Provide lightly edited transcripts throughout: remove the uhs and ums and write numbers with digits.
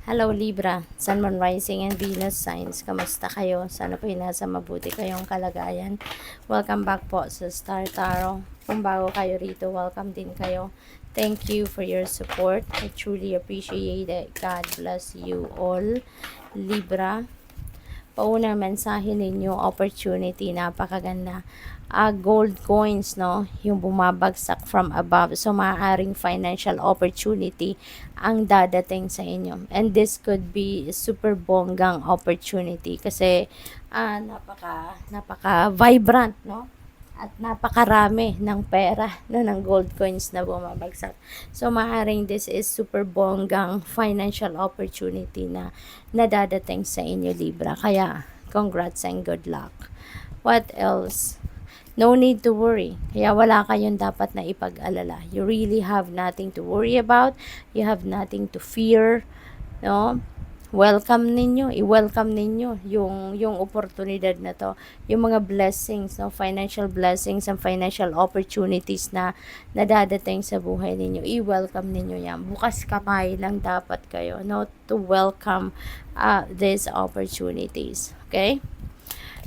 Hello Libra, Sun, Moon, Rising, and Venus signs. Kamusta kayo? Sana po nasa mabuti kayong kalagayan. Welcome back po sa Star Tarot. Kung bago kayo rito, welcome din kayo. Thank you for your support. I truly appreciate it. God bless you all. Libra, paunang mensahe ninyo, opportunity, napakaganda. Gold coins, no? Yung bumabagsak from above. So, maaaring financial opportunity ang dadating sa inyo. And this could be super bonggang opportunity kasi napaka vibrant, no? At napakarami ng pera, no, ng gold coins na bumabagsak. So, maaaring this is super bonggang financial opportunity na nadadating sa inyo, Libra. Kaya, congrats and good luck. What else? No need to worry. Kaya wala kayong dapat na ipag-alala. You really have nothing to worry about. You have nothing to fear. No? Welcome ninyo, i-welcome ninyo yung oportunidad na to, yung mga blessings, no, financial blessings and financial opportunities na nadadating sa buhay ninyo. I-welcome ninyo yan. Bukas kamay lang dapat kayo, no, to welcome these opportunities. Okay?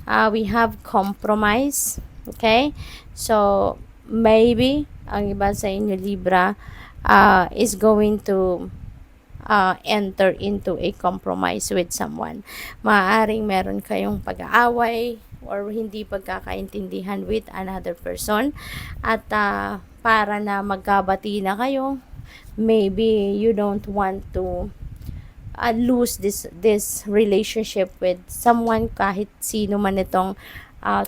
We have compromise. Okay? So, maybe, ang iba sa inyo, Libra, is going to enter into a compromise with someone. Maaaring meron kayong pag-aaway or hindi pagkakaintindihan with another person. At para na magkabati na kayo, maybe you don't want to lose this relationship with someone, kahit sino man itong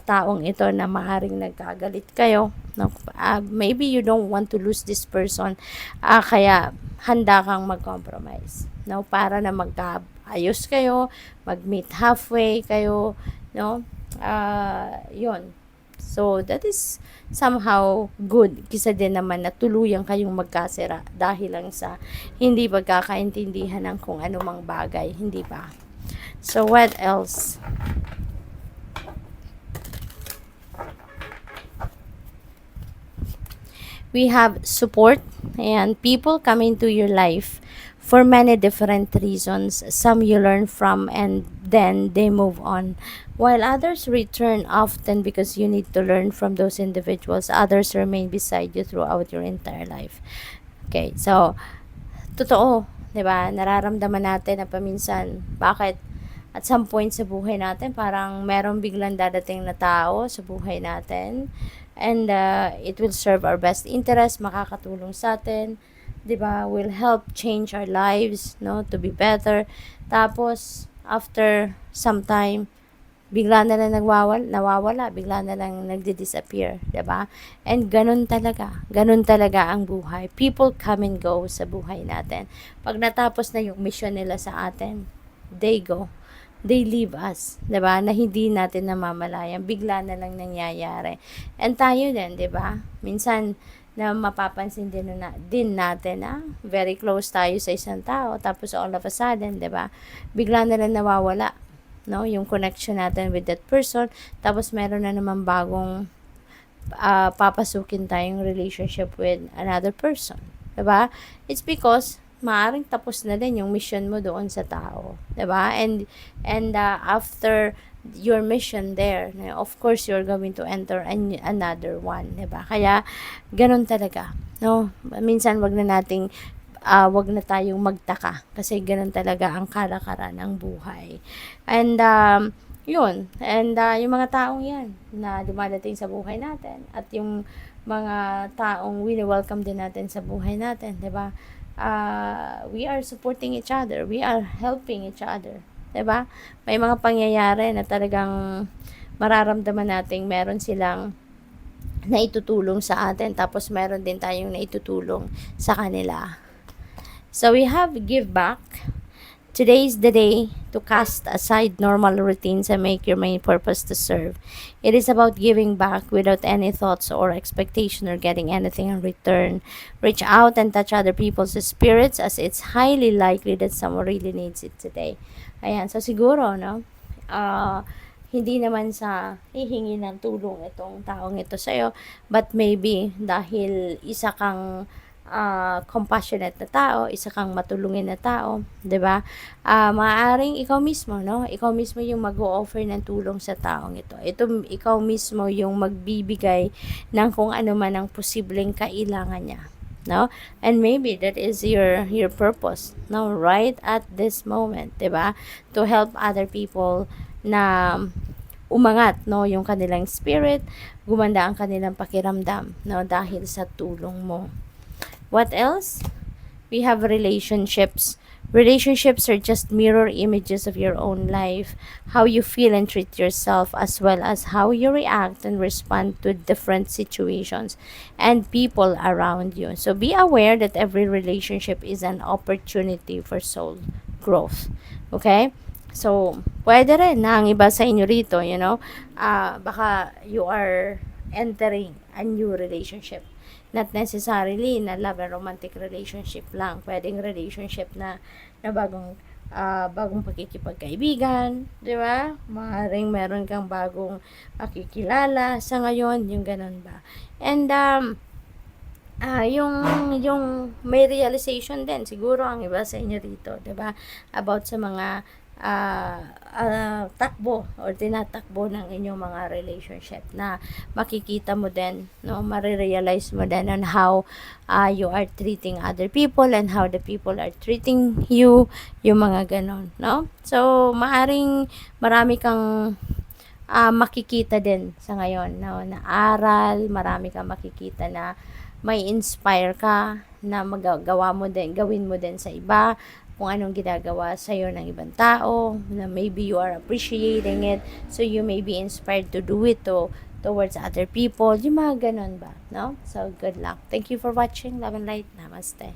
taong ito na maaring nagkagalit kayo, no? Maybe you don't want to lose this person, kaya handa kang mag-compromise, no? Para na magkaayos kayo, mag-meet halfway kayo, no? Yun. So, that is somehow good. Kisa din naman na tuluyan kayong magkasira dahil lang sa hindi pagkakaintindihan ng kung anumang bagay, hindi ba? So, what else? We have support and people come into your life for many different reasons. Some you learn from and then they move on, while others return often because you need to learn from those individuals. Others remain beside you throughout your entire life. Okay, so totoo, 'di ba? Nararamdaman natin na paminsan bakit at some point sa buhay natin parang merong biglang dadating na tao sa buhay natin, and it will serve our best interest, makakatulong sa atin, 'di ba? Will help change our lives, no, to be better. Tapos after some time bigla na lang nawawala, bigla na lang nagdi-disappear, 'di ba? And ganun talaga ang buhay. People come and go sa buhay natin. Pag natapos na yung mission nila sa atin, they go. They leave us, 'di ba? Na hindi natin namamalayan, bigla na lang nangyayari. And tayo din, 'di ba? Minsan na mapapansin din natin na very close tayo sa isang tao, tapos all of a sudden, 'di ba? Bigla na lang nawawala, no, yung connection natin with that person, tapos meron na naman bagong papasukin tayong relationship with another person, 'di ba? It's because maaring tapos na din yung mission mo doon sa tao, 'di ba? And after your mission there, of course you're going to enter another one, 'di ba? Kaya ganun talaga, no? Minsan wag na tayong magtaka kasi ganun talaga ang kalakaran ng buhay. And yun, and yung mga taong yan na dumadating sa buhay natin at yung mga taong wini-welcome din natin sa buhay natin, 'di ba? We are supporting each other, we are helping each other, 'di ba? May mga pangyayari na talagang mararamdaman nating meron silang naitutulong sa atin, tapos meron din tayong naitutulong sa kanila. So we have give back. Today is the day to cast aside normal routines and make your main purpose to serve. It is about giving back without any thoughts or expectation or getting anything in return. Reach out and touch other people's spirits, as it's highly likely that someone really needs it today. Ayan, so siguro, no? Hindi naman sa hihingi ng tulong itong taong ito sa'yo, but maybe dahil isa kang compassionate na tao, isa kang matulungin na tao, 'di ba? Maaaring ikaw mismo, no? Ikaw mismo yung mag-o-offer ng tulong sa taong ito. Ito ikaw mismo yung magbibigay ng kung ano man ang posibleng kailangan niya, no? And maybe that is your purpose, no? Right at this moment, 'di ba? To help other people na umangat, no, yung kanilang spirit, gumanda ang kanilang pakiramdam, no, dahil sa tulong mo. What else? We have relationships. Relationships are just mirror images of your own life, how you feel and treat yourself, as well as how you react and respond to different situations and people around you. So be aware that every relationship is an opportunity for soul growth. Okay? So, pwede rin na ang iba sa inyo rito, baka you are entering a new relationship. Not necessarily na love and romantic relationship lang. Pwedeng relationship na bagong pakikipagkaibigan, di ba? Maaaring meron kang bagong makikilala sa ngayon, yung ganun ba. And, yung may realization din, siguro ang iba sa inyo rito, di ba? About sa mga takbo or tinatakbo ng inyong mga relationship na makikita mo din, no, marirealize mo din on how you are treating other people and how the people are treating you, yung mga ganon, no? So, maaring marami kang makikita din sa ngayon, no, na aral, marami kang makikita na may inspire ka na magagawa mo din, gawin mo din sa iba, kung anong ginagawa sa'yo ng ibang tao, na maybe you are appreciating it, so you may be inspired to do it towards other people, yung mga ganun ba, no? So, good luck. Thank you for watching. Love and light. Namaste.